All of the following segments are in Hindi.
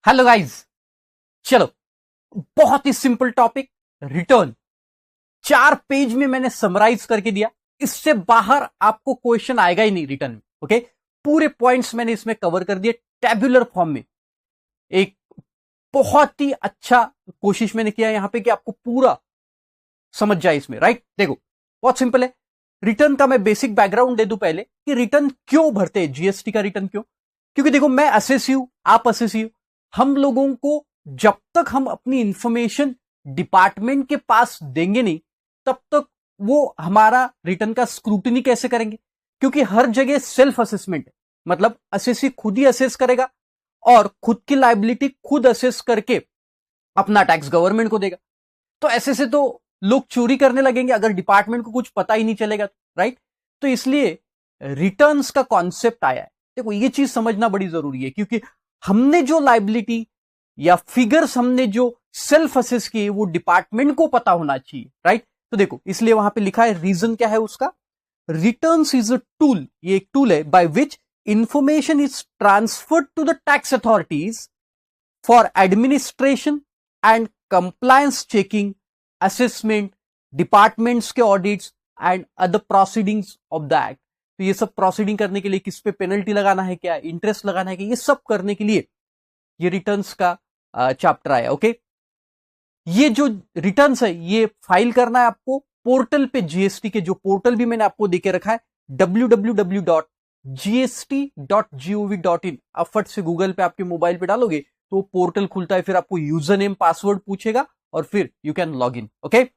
हेलो गाइस, चलो बहुत ही सिंपल टॉपिक, रिटर्न 4 पेज में मैंने समराइज करके दिया। इससे बाहर आपको क्वेश्चन आएगा ही नहीं रिटर्न में। ओके, पूरे पॉइंट्स मैंने इसमें कवर कर दिए टैब्यूलर फॉर्म में। एक बहुत ही अच्छा कोशिश मैंने किया यहां पे कि आपको पूरा समझ जाए इसमें। राइट, देखो बहुत सिंपल है। रिटर्न का मैं बेसिक बैकग्राउंड दे दूं पहले कि रिटर्न क्यों भरते हैं, जीएसटी का रिटर्न क्यों। क्योंकि देखो, मैं असेसी हूं, आप असेसी हो। हम लोगों को जब तक हम अपनी इंफॉर्मेशन डिपार्टमेंट के पास देंगे नहीं, तब तक वो हमारा रिटर्न का स्क्रूटनी कैसे करेंगे। क्योंकि हर जगह सेल्फ असेसमेंट है, मतलब असेसी खुद ही असेस करेगा और खुद की लायबिलिटी खुद असेस करके अपना टैक्स गवर्नमेंट को देगा। तो ऐसे से तो लोग चोरी करने लगेंगे अगर डिपार्टमेंट को कुछ पता ही नहीं चलेगा। राइट, तो इसलिए रिटर्न्स का कॉन्सेप्ट आया है। देखो, ये चीज समझना बड़ी जरूरी है, क्योंकि हमने जो लायबिलिटी या फिगर्स हमने जो सेल्फ असेस किए वो डिपार्टमेंट को पता होना चाहिए। राइट, तो देखो इसलिए वहां पे लिखा है, रीजन क्या है उसका, रिटर्न्स इज अ टूल, ये एक टूल है by which information is transferred to the tax authorities for administration and compliance checking, assessment, departments के audits and other proceedings of the act. तो ये सब प्रोसीडिंग करने के लिए किस पे पेनल्टी लगाना है, क्या इंटरेस्ट लगाना है, कि ये सब करने के लिए ये रिटर्न्स का चैप्टर आया। ओके, ये जो रिटर्न्स है ये फाइल करना है आपको पोर्टल पे, जीएसटी के जो पोर्टल भी मैंने आपको देके रखा है www.gst.gov.in। आप फट से गूगल पे आपके मोबाइल पे डालोगे तो पोर्टल खुलता है, फिर आपको यूजर नेम पासवर्ड पूछेगा और फिर you can log in. Okay,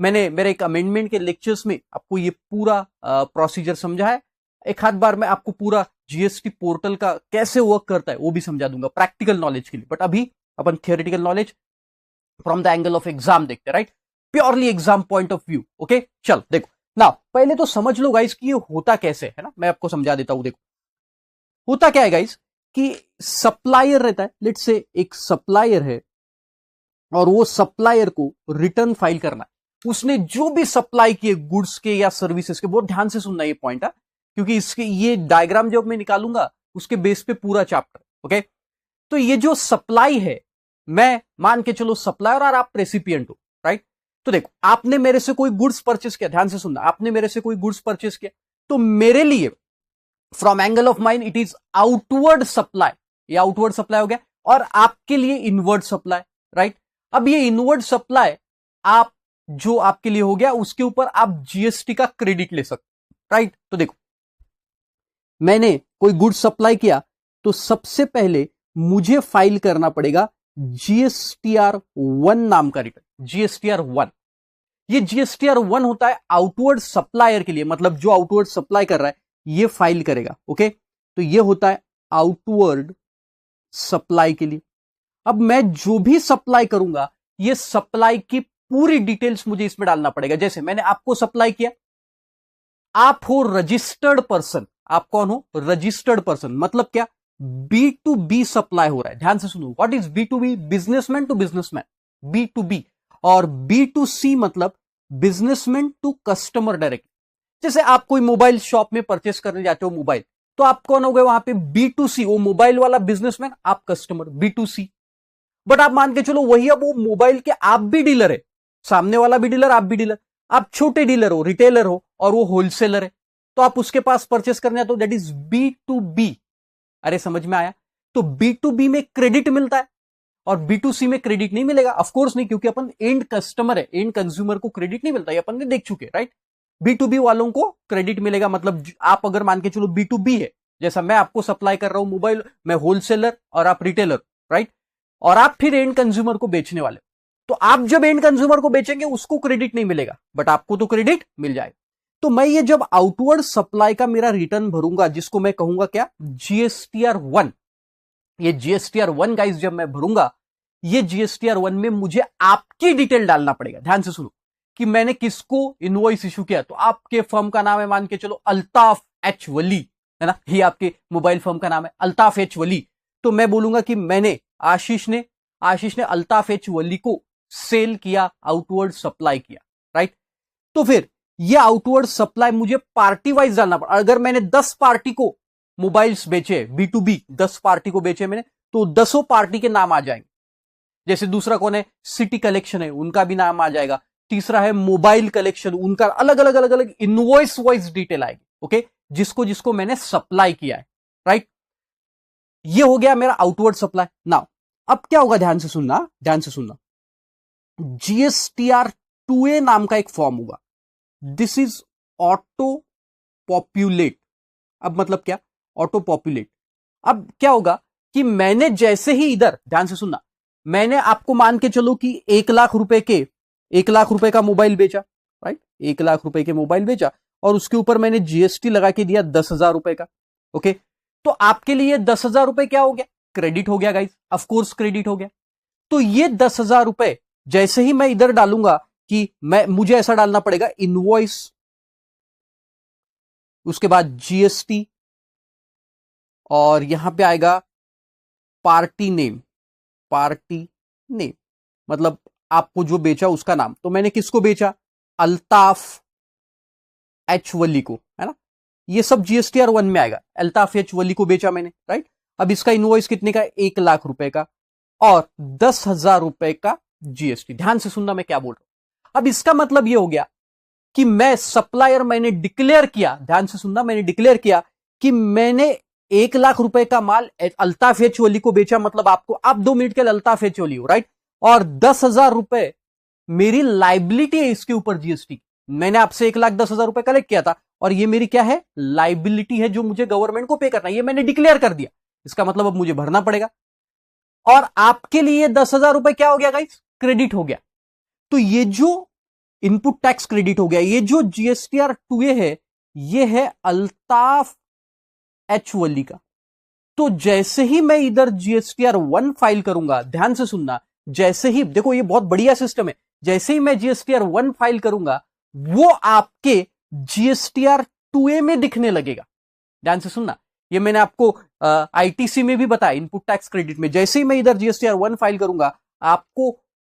मैंने मेरे एक अमेंडमेंट के लेक्चर्स में आपको ये पूरा प्रोसीजर समझा है। एक हाथ बार मैं आपको पूरा जीएसटी पोर्टल का कैसे वर्क करता है वो भी समझा दूंगा प्रैक्टिकल नॉलेज के लिए। बट अभी अपन theoretical knowledge from the angle of exam देखते हैं। Right, purely exam point of view. Okay, चल देखो ना, पहले तो समझ लो गाइस कि ये होता कैसे है ना, मैं आपको समझा देता हूं। देखो होता क्या है गाइस कि सप्लायर रहता है, लेट्स से एक सप्लायर है और वो सप्लायर को रिटर्न फाइल करना है। उसने जो भी सप्लाई किए गुड्स के या सर्विसेज के, बहुत ध्यान से सुनना ये पॉइंट है, क्योंकि इसके ये डायग्राम जब मैं निकालूंगा उसके बेस पे पूरा चैप्टर। ओके, तो ये जो सप्लाई है, मैं मान के चलो सप्लायर और आप रेसिपिएंट हो। राइट, तो देखो आपने मेरे से कोई गुड्स परचेस किया, ध्यान से सुनना, आपने मेरे से कोई गुड्स परचेस किया, तो मेरे लिए from angle of mind it is outward supply, ये आउटवर्ड सप्लाई हो गया, और आपके लिए इनवर्ड सप्लाई। राइट, अब ये इनवर्ड सप्लाई आप जो आपके लिए हो गया, उसके ऊपर आप जीएसटी का क्रेडिट ले सकते। राइट, तो देखो मैंने कोई गुड्स सप्लाई किया तो सबसे पहले मुझे फाइल करना पड़ेगा GSTR 1 नाम का रिटर्न। GSTR 1, ये GSTR 1 होता है आउटवर्ड सप्लायर के लिए, मतलब जो आउटवर्ड सप्लाई कर रहा है ये फाइल करेगा। ओके, तो ये होता है आउटवर्ड सप्लाई के लिए। अब मैं जो भी सप्लाई करूंगा, ये सप्लाई की पूरी डिटेल्स मुझे इसमें डालना पड़ेगा। जैसे मैंने आपको सप्लाई किया, आप हो रजिस्टर्ड पर्सन। आप कौन हो, रजिस्टर्ड पर्सन, मतलब क्या, B2B सप्लाई हो रहा है। ध्यान से सुनो, what is B2B, businessman to businessman, B2B। और B2C मतलब बिजनेसमैन टू कस्टमर डायरेक्ट। जैसे आप कोई मोबाइल शॉप में परचेस करने जाते हो मोबाइल, तो आप कौन हो गए वहां पे, B2C, वो मोबाइल वाला बिजनेसमैन, आप कस्टमर, B2C। बट आप मान के चलो वही, अब वो मोबाइल के आप भी डीलर है, सामने वाला भी डीलर, आप भी डीलर, आप छोटे डीलर हो, रिटेलर हो, और वो होलसेलर है, तो आप उसके पास परचेस करने जाते हो, दैट इज B2B। अरे समझ में आया, तो B2B में क्रेडिट मिलता है और B2C में क्रेडिट नहीं मिलेगा। ऑफकोर्स नहीं, क्योंकि अपन एंड कस्टमर है, एंड कंज्यूमर को क्रेडिट नहीं मिलता, ये अपन ने देख चुके। राइट, B2B वालों को क्रेडिट मिलेगा, मतलब आप अगर मान के चलो B2B है, जैसा मैं आपको सप्लाई कर रहा हूं मोबाइल, मैं होलसेलर और आप रिटेलर। राइट, और आप फिर एंड कंज्यूमर को बेचने वाले, तो आप जब एंड कंज्यूमर को बेचेंगे उसको क्रेडिट नहीं मिलेगा, बट आपको तो क्रेडिट मिल जाएगा। तो मैं ये जब आउटवर्ड सप्लाई का मेरा रिटर्न भरूंगा, जिसको मैं कहूंगा क्या, GSTR 1, ये GSTR 1 गाइस जब मैं भरूंगा, ये GSTR 1 में मुझे आपकी डिटेल डालना पड़ेगा। ध्यान से सुनो कि मैंने किसको इनवॉइस इशू किया, तो आपके फर्म का नाम है मान के चलो अल्ताफ एच वली, है ना, ये आपके मोबाइल फर्म का नाम है अल्ताफ एच वली। तो मैं बोलूंगा कि मैंने आशीष ने अल्ताफ एच वली को सेल किया, आउटवर्ड सप्लाई किया। राइट, तो फिर ये आउटवर्ड सप्लाई मुझे पार्टी वाइज डालना पड़ा। अगर मैंने 10 पार्टी को मोबाइल्स बेचे, B2B 10 पार्टी को बेचे मैंने, तो 10 पार्टी के नाम आ जाएंगे। जैसे दूसरा कौन है, सिटी कलेक्शन है, उनका भी नाम आ जाएगा। तीसरा है मोबाइल कलेक्शन, उनका अलग अलग अलग अलग इनवॉइस वाइज डिटेल आएगी। ओके, जिसको जिसको मैंने सप्लाई किया है, राइट। ये हो गया मेरा आउटवर्ड सप्लाई। नाउ अब क्या होगा, ध्यान से सुनना, ध्यान से सुनना। GSTR 2A नाम का एक फॉर्म होगा। This is auto populate. अब मतलब क्या, ऑटो पॉपुलेट। अब क्या होगा कि मैंने जैसे ही इधर, ध्यान से सुनना, मैंने आपको मान के चलो कि 1 लाख रुपए का मोबाइल बेचा, राइट, 1 लाख रुपए के मोबाइल बेचा और उसके ऊपर मैंने GST लगा के दिया 10,000 रुपए का। ओके, तो आपके लिए 10,000 रुपए क्या हो गया, क्रेडिट हो गया गाइस, ऑफकोर्स क्रेडिट हो गया। तो ये 10,000 रुपए जैसे ही मैं इधर डालूंगा कि मुझे ऐसा डालना पड़ेगा इनवॉइस, उसके बाद GST, और यहां पे आएगा पार्टी नेम, पार्टी नेम मतलब आपको जो बेचा उसका नाम। तो मैंने किसको बेचा, अल्ताफ एच वली को, है ना। ये सब GSTR 1 में आएगा। अल्ताफ एच वली को बेचा मैंने, राइट। अब इसका इनवॉइस कितने का, 1 लाख रुपए का और 10,000 रुपए का GST। ध्यान से सुनना मैं क्या बोल रहा हूं। अब इसका मतलब ये हो गया कि मैं सप्लायर, मैंने डिक्लेयर किया, ध्यान से सुनना, मैंने डिक्लेयर किया कि मैंने 1 लाख रुपए का माल अल्ताफ एच वली को बेचा। मतलब आपको, आप 2 मिनट के लिए अल्ताफ एच वली हो, राइट, और 10,000 रुपए मेरी लाइबिलिटी है इसके ऊपर GST। मैंने आपसे 1,10,000 रुपए कलेक्ट किया था और ये मेरी क्या है, लाइबिलिटी है, जो मुझे गवर्नमेंट को पे करना है। ये मैंने डिक्लेयर कर दिया, इसका मतलब अब मुझे भरना पड़ेगा। और आपके लिए 10,000 रुपए क्या हो गया गाइस, क्रेडिट हो गया। तो ये जो इनपुट टैक्स क्रेडिट हो गया, ये जो GSTR 2A है, ये है अल्ताफ एच वली का। तो जैसे ही मैं इधर GSTR 1 फाइल करूंगा, ध्यान से सुनना, जैसे ही, देखो ये बहुत बढ़िया सिस्टम है, जैसे ही मैं GSTR 1 फाइल करूंगा वो आपके GSTR 2A में दिखने लगेगा। ध्यान से सुनना, ये मैंने आपको ITC में भी बताया, इनपुट टैक्स क्रेडिट में। जैसे ही मैं इधर GSTR 1 फाइल करूंगा, आपको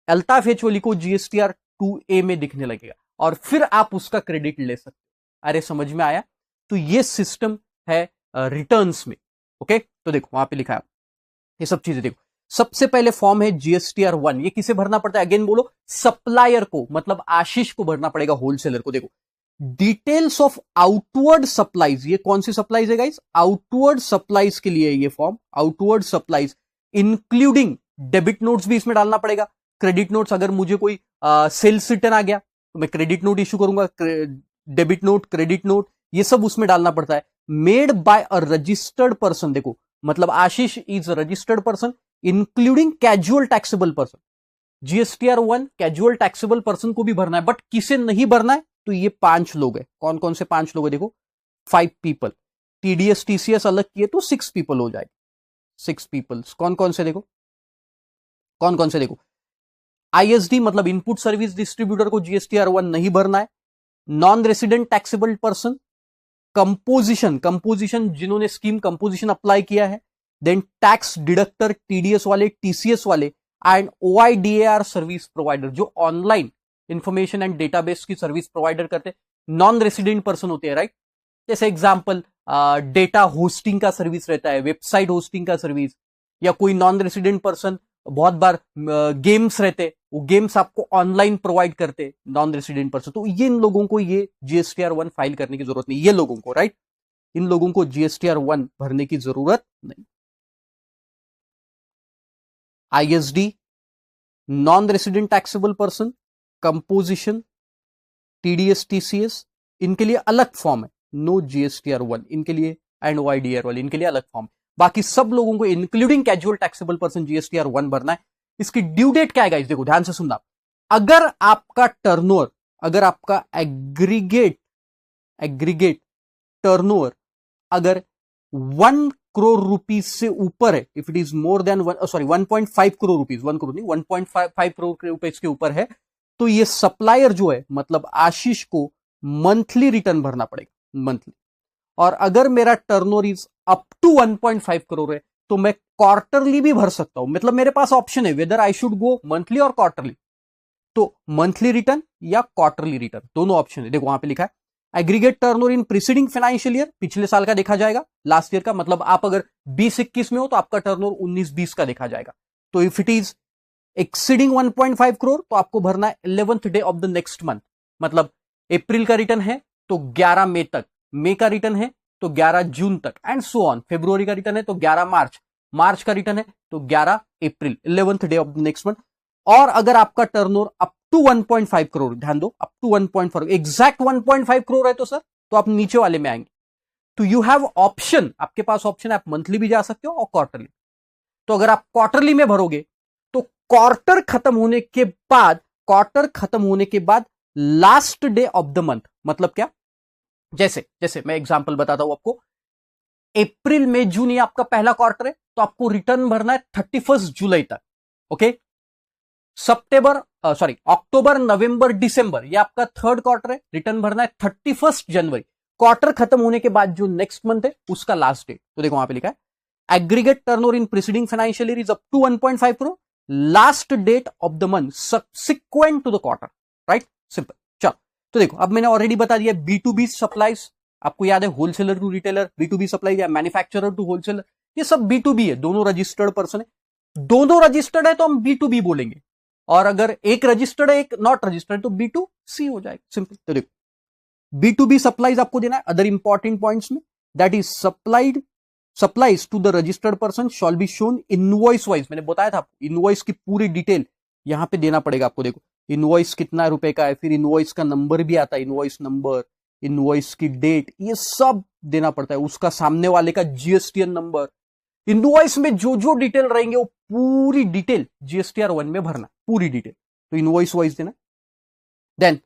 अल्ताफ एच वली को GSTR 2A में दिखने लगेगा और फिर आप उसका क्रेडिट ले सकते हो। अरे समझ में आया। तो ये सिस्टम है रिटर्न्स में। ओके, तो देखो वहां पे लिखा है ये सब चीजें। देखो सबसे पहले फॉर्म है GSTR 1। ये किसे भरना पड़ता है, अगेन बोलो, सप्लायर को, मतलब आशीष को भरना पड़ेगा, होलसेलर को। देखो डिटेल्स ऑफ आउटवर्ड सप्लाईज, ये कौन सी सप्लाईज है गाइस, आउटवर्ड सप्लाईज के लिए ये form, outward supplies including debit notes भी इसमें डालना पड़ेगा, क्रेडिट नोट्स। अगर मुझे कोई सेल्स रिटर्न आ गया तो मैं क्रेडिट नोट इश्यू करूंगा, डेबिट नोट, क्रेडिट नोट, ये सब उसमें डालना पड़ता है। Made by a registered person, देखो मतलब Ashish is registered person including casual taxable person. GSTR 1 casual taxable person को भी भरना है, बट किसे नहीं भरना है, तो ये 5 लोग हैं। कौन कौन से 5 लोग हैं, देखो 5 पीपल। TDS TCS अलग किए तो 6 पीपल हो जाएगा, 6 पीपल्स। कौन कौन से देखो, कौन कौन से देखो, ISD मतलब इनपुट सर्विस डिस्ट्रीब्यूटर को GSTR 1 नहीं भरना है। Non resident taxable person, composition जिन्होंने स्कीम कंपोजिशन अप्लाई किया है, देन टैक्स डिडक्टर TDS वाले, TCS वाले, एंड OIDAR सर्विस प्रोवाइडर, जो ऑनलाइन इंफॉर्मेशन एंड डेटाबेस की सर्विस प्रोवाइडर करते हैं, नॉन रेसिडेंट पर्सन होते हैं, राइट। जैसे एग्जांपल डेटा होस्टिंग का सर्विस रहता है, वेबसाइट होस्टिंग का सर्विस, या कोई नॉन रेसिडेंट पर्सन बहुत बार गेम्स रहते, वो गेम्स आपको ऑनलाइन प्रोवाइड करते नॉन रेसिडेंट पर्सन। तो ये इन लोगों को ये GSTR 1 फाइल करने की जरूरत नहीं, ये लोगों को, राइट, इन लोगों को GSTR 1 भरने की जरूरत नहीं। ISD, non resident taxable person, composition, TDS TCS, इनके लिए अलग फॉर्म है, नो GSTR 1 इनके लिए, एंड OIDAR वाले इनके लिए अलग फॉर्म। बाकी सब लोगों को including casual taxable person GSTR 1 भरना है। इसकी ड्यू डेट क्या है गाइस, देखो ध्यान से सुनना। अगर आपका टर्नओवर, अगर आपका एग्रीगेट टर्नओवर अगर 1 करोड़ रुपीज से ऊपर है, if it is more than 1.5 crore rupees, 1 crore नहीं, 1.5 करोड़ रुपीज के ऊपर है, तो ये सप्लायर जो है, मतलब आशीष को मंथली रिटर्न भरना पड़ेगा, मंथली। और अगर मेरा turnover is up to 1.5 crore है, तो मैं क्वार्टरली भी भर सकता हूं। मतलब मेरे पास ऑप्शन है whether I should go monthly और क्वार्टरली। तो मंथली रिटर्न या क्वार्टरली रिटर्न, दोनों ऑप्शन है। देखो वहां पे लिखा है aggregate turnover in preceding financial year, पिछले साल का देखा जाएगा, लास्ट ईयर का, मतलब आप अगर 20-21 में हो तो आपका टर्नओवर 19-20 का देखा जाएगा। तो if it is exceeding 1.5 crore तो आपको भरना है 11th day of the next month, मतलब अप्रैल का रिटर्न है तो 11 मई तक, मई का रिटर्न है तो 11 जून तक, एंड सो ऑन। फरवरी का रिटर्न है तो 11 मार्च, मार्च का रिटर्न है तो 11 अप्रैल, 11th day of the next month. और अगर आपका टर्नओवर अप टू 1.5 करोड़, ध्यान दो, अप टू 1.5, एग्जैक्ट 1.5 करोड़ है तो सर, तो आप नीचे वाले में आएंगे। तो यू हैव ऑप्शन, आपके पास ऑप्शन है, आप मंथली भी जा सकते हो और क्वार्टरली। तो अगर आप क्वार्टरली में भरोगे तो क्वार्टर खत्म होने के बाद, क्वार्टर खत्म होने के बाद last day of the month, मतलब क्या, जैसे जैसे मैं एग्जांपल बताता हूं आपको, अप्रैल में जून ये आपका पहला क्वार्टर है तो आपको रिटर्न भरना है 31 जुलाई तक। ओके, सितंबर सॉरी अक्टूबर नवंबर दिसंबर ये आपका थर्ड क्वार्टर है, रिटर्न भरना है 31 जनवरी। क्वार्टर खत्म होने के बाद जो नेक्स्ट मंथ है उसका लास्ट डेट, तो देखो वहां पे लिखा है aggregate turnover in preceding financial year is up to 1.5 crore, last date of the month subsequent to the quarter, right, simple. चलो, तो देखो अब मैंने ऑलरेडी बता दिया B2B सप्लाईज, आपको याद है wholesaler to retailer, B2B supply या मैन्युफैक्चरर टू होलसेलर, ये सब B2B है, दोनों रजिस्टर्ड पर्सन है। दोनों रजिस्टर्ड है तो हम B2B बोलेंगे, और अगर एक रजिस्टर्ड है एक नॉट रजिस्टर्ड तो B2C हो जाएगा, सिंपल। तो देखो B2B सप्लाईज आपको देना है अदर इंपॉर्टेंट पॉइंट्स में, that is supplies to the registered person shall be shown invoice wise. मैंने बताया था आपको इनवॉइस की पूरी डिटेल यहां पे देना पड़ेगा आपको। देखो इनवॉइस कितना रुपए का है, फिर इनवॉइस का नंबर भी आता है, इनवॉइस नंबर, इनवॉइस की डेट, ये सब देना पड़ता है, उसका सामने वाले का GSTN नंबर, इनवॉइस में जो जो डिटेल रहेंगे वो पूरी डिटेल GSTR 1 में भरना, पूरी डिटेल, तो इनवॉइस वाइज देना। देन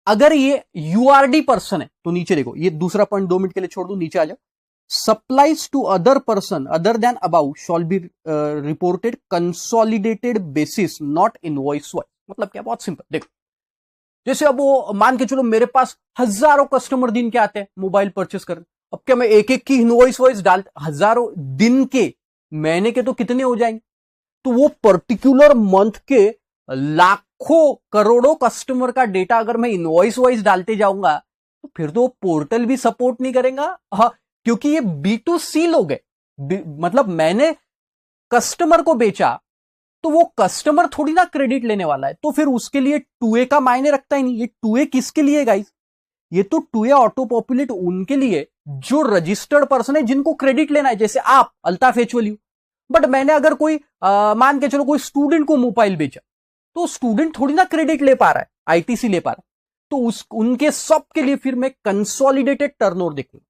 अगर ये URD पर्सन है तो नीचे देखो, ये दूसरा पॉइंट 2 मिनट के लिए छोड़ दो, नीचे आ जाओ, supplies to other person other than above shall be reported consolidated basis not invoice wise. मतलब क्या, बहुत सिंपल। देखो जैसे अब वो मान के चलो मेरे पास हजारों कस्टमर दिन के आते हैं मोबाइल परचेस करने, अब क्या मैं एक एक की इनवॉइस वाइज डाल, हजारों दिन के, महीने के तो कितने हो जाएंगे, तो वो पर्टिकुलर मंथ के लाखों करोड़ों कस्टमर का डेटा अगर मैं इनवॉइस वाइज डालते जाऊंगा तो फिर तो पोर्टल भी सपोर्ट नहीं करेगा। हाँ, क्योंकि ये B2C लोग है, मतलब मैंने कस्टमर को बेचा तो वो कस्टमर थोड़ी ना क्रेडिट लेने वाला है, तो फिर उसके लिए 2A का मायने रखता ही नहीं। ये 2A किसके लिए गाइस, ये तो 2A ऑटो पॉपुलेट उनके लिए जो रजिस्टर्ड पर्सन है जिनको क्रेडिट लेना है, जैसे आप अल्ताफ एचवली। बट मैंने अगर कोई मान के चलो कोई स्टूडेंट को मोबाइल बेचा तो स्टूडेंट थोड़ी ना क्रेडिट ले पा रहा है, ITC ले पा रहा है, तो उनके सब के लिए फिर मैं कंसोलिडेटेड टर्नओवर देखूंगा।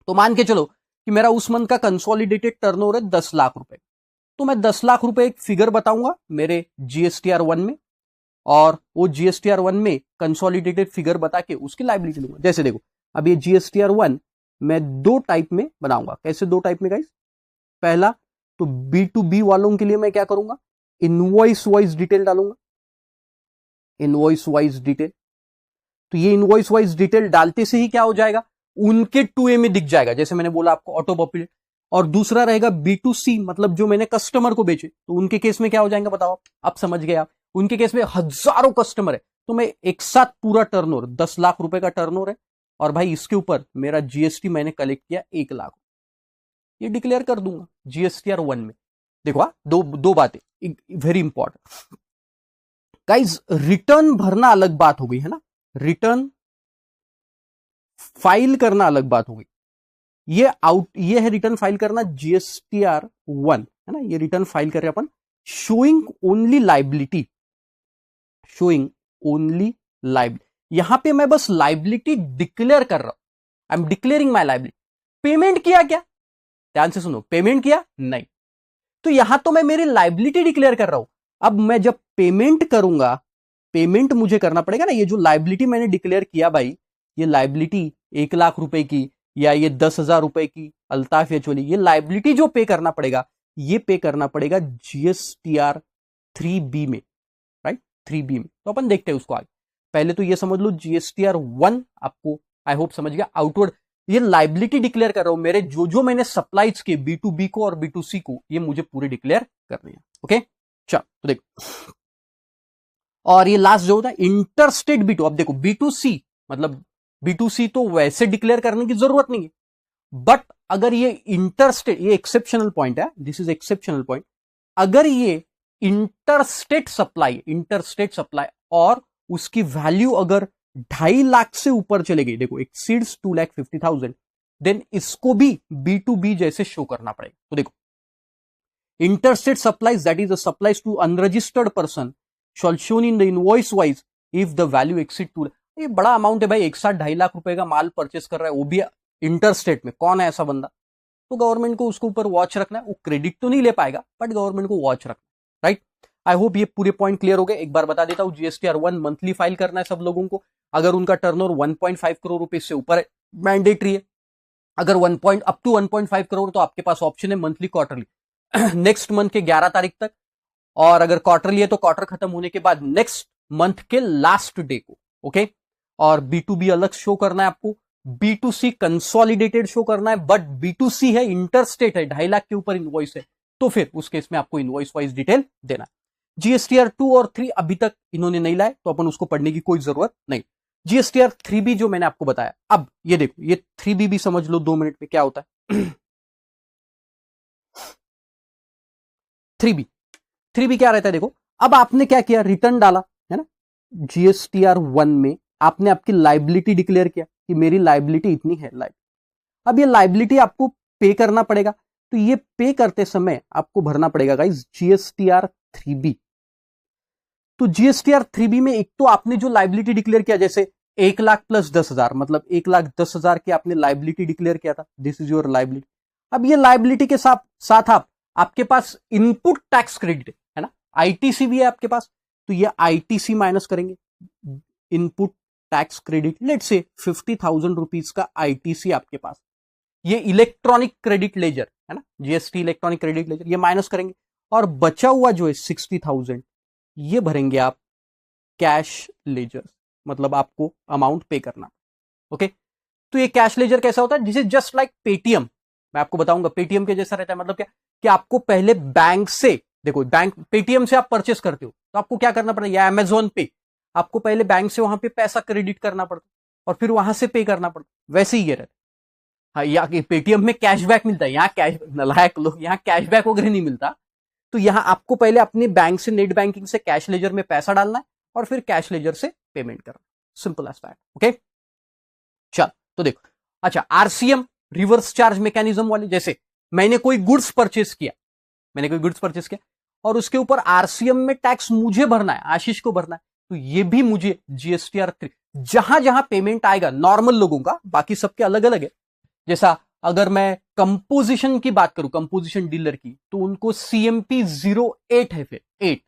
तो मान के चलो कि मेरा उस मंथ का कंसोलिडेटेड टर्नओवर है 10 लाख रुपए, तो मैं 10 लाख रुपए एक फिगर बताऊंगा मेरे GSTR 1 में, और वो GSTR 1 में कंसोलिडेटेड फिगर बता के उसकी लायबिलिटी लूंगा। जैसे देखो अब ये GSTR 1 मैं 2 टाइप में बनाऊंगा। कैसे 2 टाइप में गाइस, पहला तो B2B वालों के लिए मैं क्या करूंगा, इनवॉइस वाइज डिटेल डालूंगा, इनवॉइस वाइज डिटेल। तो ये इनवॉइस वाइज डिटेल डालते से ही क्या हो जाएगा, उनके 2A में दिख जाएगा, जैसे मैंने बोला आपको ऑटो पॉपुलेट। और दूसरा रहेगा B2C, मतलब जो मैंने कस्टमर को बेचे, तो उनके केस में क्या हो जाएगा बताओ आप समझ गए आप, उनके केस में हजारों कस्टमर है, तो मैं एक साथ पूरा टर्नओवर 10 लाख रुपए का टर्नओवर है, और भाई इसके ऊपर मेरा GST मैंने कलेक्ट किया 1 लाख, ये डिक्लेयर कर दूंगा GSTR 1 में। देखो दो बातें वेरी इंपॉर्टेंट गाइज, रिटर्न भरना अलग बात हो गई है ना, रिटर्न फाइल करना अलग बात हो गई। ये है रिटर्न फाइल करना GSTR 1 है ना, ये रिटर्न फाइल कर रहे अपन, showing only liability, showing only liability. यहां पे मैं बस लाइबिलिटी डिक्लेयर कर रहा हूं, I am declaring my liability. Payment किया क्या, ध्यान से सुनो, पेमेंट किया नहीं, तो यहां तो मैं मेरी लाइबिलिटी डिक्लेयर कर रहा हूं। अब मैं जब पेमेंट करूंगा, पेमेंट मुझे करना पड़ेगा ना, ये जो लाइबिलिटी मैंने डिक्लेयर किया भाई, ये लाइबिलिटी 1 लाख रुपए की या ये 10,000 रुपए की, अल्ताफ एचवली, ये लाइबिलिटी जो पे करना पड़ेगा, ये पे करना पड़ेगा GSTR 3B में, राइट, 3B में। तो अपन देखते हैं उसको आगे। पहले तो ये समझ लो GSTR 1 आपको आई होप समझ गया, आउटवर्ड ये लाइबिलिटी डिक्लेयर कर रहा हूं, मेरे जो मैंने सप्लाईज के B2B को और B2C को, ये मुझे पूरे डिक्लेयर करने हैं। ओके चल, तो देखो, और ये लास्ट जो होता है इंटरस्टेट B2, अब देखो B2C मतलब B2C तो वैसे डिक्लेयर करने की जरूरत नहीं है, बट अगर ये इंटरस्टेट, ये एक्सेप्शनल पॉइंट है, दिस इज एक्सेप्शनल पॉइंट, अगर ये इंटरस्टेट सप्लाई और उसकी वैल्यू अगर 2.5 लाख से ऊपर चले गई, देखो एक्सीड्स 2,50,000, देन इसको भी B2B जैसे शो करना पड़ेगा। तो देखो, interstate supplies, that is the supplies to unregistered person, shall shown in the invoice wise if the value exceed 2 lakh. ये बड़ा अमाउंट है भाई, एक साथ 2.5 लाख रुपए का माल परचेस कर रहा है, वो भी इंटरस्टेट में। कौन है ऐसा बंदा? तो गवर्नमेंट को उसके ऊपर वॉच रखना है। वो क्रेडिट तो नहीं ले पाएगा, बट गवर्नमेंट को वॉच रखना, राइट। आई होप ये पूरे पॉइंट क्लियर हो गए। एक बार बता देता हूं, GSTR1 मंथली फाइल करना है सब लोगों को। अगर उनका टर्नओवर 1.5 करोड़ रुपए से ऊपर है, मैंडेटरी है। अगर अप टू 1.5 करोड़ तो आपके पास ऑप्शन है मंथली, क्वार्टरली, नेक्स्ट मंथ के 11 तारीख तक। और अगर क्वार्टरली है तो क्वार्टर खत्म होने के बाद नेक्स्ट मंथ के लास्ट डे को, ओके। और B2B अलग शो करना है आपको, B2C कंसोलिडेटेड शो करना है, बट B2C है, इंटरस्टेट है, 2.5 लाख के ऊपर इनवॉइस है, तो फिर उस केस में आपको इनवॉइस वाइज डिटेल देना है। GSTR2 और 3 अभी तक इन्होंने नहीं लाए, तो अपन उसको पढ़ने की कोई जरूरत नहीं। GSTR3B जो मैंने आपको बताया, अब ये देखो, ये 3B भी समझ लो 2 मिनट में क्या होता है। 3B क्या रहता है? देखो, अब आपने क्या किया, रिटर्न डाला है ना, GSTR1 में आपने आपकी लाइबिलिटी डिक्लेयर किया कि मेरी लाइबिलिटी इतनी है। अब ये लाइबिलिटी आपको पे करना पड़ेगा, तो ये पे करते समय आपको भरना पड़ेगा गाइस GSTR3B। तो GSTR3B में एक तो आपने जो लाइबिलिटी डिक्लेयर किया, जैसे 1 लाख प्लस 10,000, मतलब 1,10,000 की आपने लाइबिलिटी डिक्लेयर किया था, दिस इज योर लाइबिलिटी। अब ये लाइबिलिटी के साथ आपके पास इनपुट टैक्स क्रेडिट है ना, ITC भी है आपके पास, तो ये ITC माइनस करेंगे, इनपुट टैक्स क्रेडिट, लेट से 50,000 रुपीज का ITC आपके पास। ये इलेक्ट्रॉनिक क्रेडिट लेजर है ना, GST इलेक्ट्रॉनिक क्रेडिट लेजर, ये माइनस करेंगे, और बचा हुआ जो है 60,000 ये भरेंगे आप कैश लेजर, मतलब आपको अमाउंट पे करना, ओके। तो ये कैश लेजर कैसा होता है? This is just like Paytm, मैं आपको बताऊंगा पेटीएम के जैसा रहता है। मतलब क्या कि आपको पहले बैंक से, देखो बैंक, पेटीएम से आप परचेस करते हो तो आपको क्या करना पड़ता है, या अमेजोन पे, आपको पहले बैंक से वहां पे पैसा क्रेडिट करना पड़ता और फिर वहां से पे करना पड़ता, वैसे ही ये रहता। हाँ, या पेटीएम में कैशबैक मिलता है, यहाँ कैश, नलायक लोग, यहाँ कैशबैक वगैरह नहीं मिलता। तो यहां आपको पहले अपने बैंक से, नेट बैंकिंग से कैश लेजर में पैसा डालना है और फिर कैश लेजर से पेमेंट करना, सिंपल एज दैट, ओके। चल, तो देखो, अच्छा, RCM रिवर्स चार्ज मैकेनिज्म वाले, जैसे मैंने कोई गुड्स परचेस किया और उसके ऊपर RCM में टैक्स मुझे भरना है, आशीष को भरना है, तो ये भी मुझे GSTR3, जहां जहां पेमेंट आएगा नॉर्मल लोगों का, बाकी सबके अलग अलग है। जैसा अगर मैं कंपोजिशन की बात करूं, कंपोजिशन डीलर की, तो उनको CMP 08 है, फिर 8।